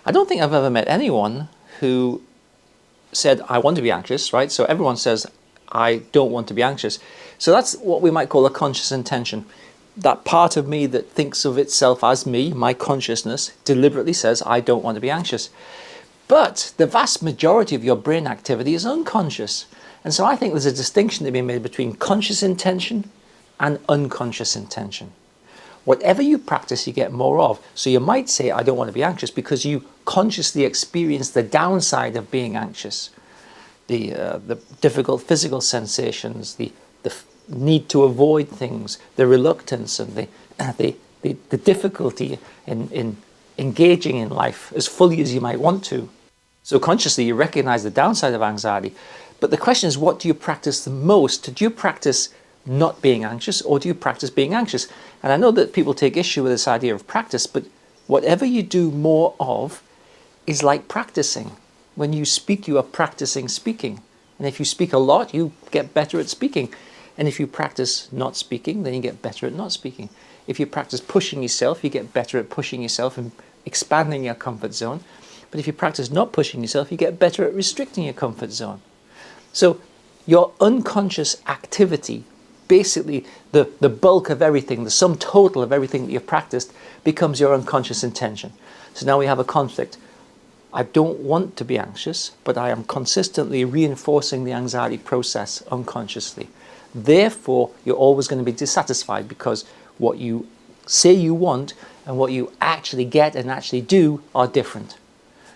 I don't think I've ever met anyone who said, I want to be anxious, right? So everyone says, I don't want to be anxious. So that's what we might call a conscious intention. That part of me that thinks of itself as me, my consciousness, deliberately says, I don't want to be anxious. But the vast majority of your brain activity is unconscious. And so I think there's a distinction to be made between conscious intention and unconscious intention. Whatever you practice, you get more of. So you might say, I don't want to be anxious, because you consciously experience the downside of being anxious. The difficult physical sensations, the need to avoid things, the reluctance, and the difficulty in engaging in life as fully as you might want to. So consciously you recognize the downside of anxiety. But the question is, what do you practice the most? Do you practice not being anxious, or do you practice being anxious? And I know that people take issue with this idea of practice, but whatever you do more of is like practicing. When you speak, you are practicing speaking. And if you speak a lot, you get better at speaking. And if you practice not speaking, then you get better at not speaking. If you practice pushing yourself, you get better at pushing yourself and expanding your comfort zone. But if you practice not pushing yourself, you get better at restricting your comfort zone. So your unconscious activity, basically the bulk of everything, the sum total of everything that you've practiced, becomes your unconscious intention. So now we have a conflict. I don't want to be anxious, but I am consistently reinforcing the anxiety process unconsciously. Therefore, you're always going to be dissatisfied, because what you say you want and what you actually get and actually do are different.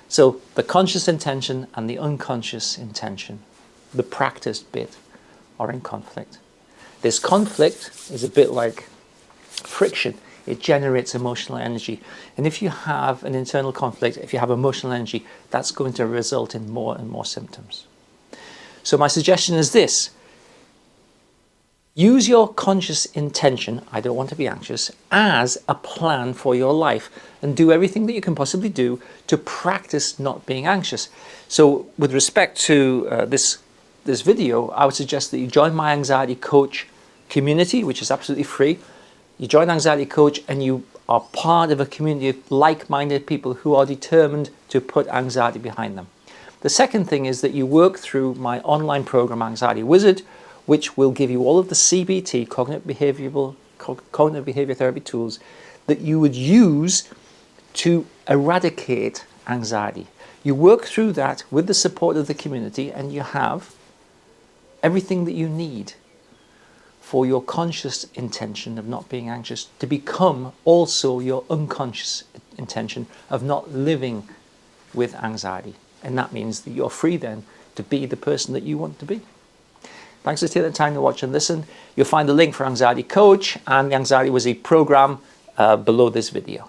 So the conscious intention and the unconscious intention, the practiced bit, are in conflict. This conflict is a bit like friction. It generates emotional energy. And if you have an internal conflict, if you have emotional energy, that's going to result in more and more symptoms. So my suggestion is this. Use your conscious intention, I don't want to be anxious, as a plan for your life, and do everything that you can possibly do to practice not being anxious. So with respect to this video, I would suggest that you join my Anxiety Coach community, which is absolutely free. You join Anxiety Coach and you are part of a community of like-minded people who are determined to put anxiety behind them. The second thing is that you work through my online program, Anxiety Wizard, which will give you all of the CBT, cognitive behavior therapy tools that you would use to eradicate anxiety. You work through that with the support of the community, and you have everything that you need for your conscious intention of not being anxious to become also your unconscious intention of not living with anxiety. And that means that you're free then to be the person that you want to be. Thanks for taking the time to watch and listen. You'll find the link for Anxiety Coach and the Anxiety Wizard program below this video.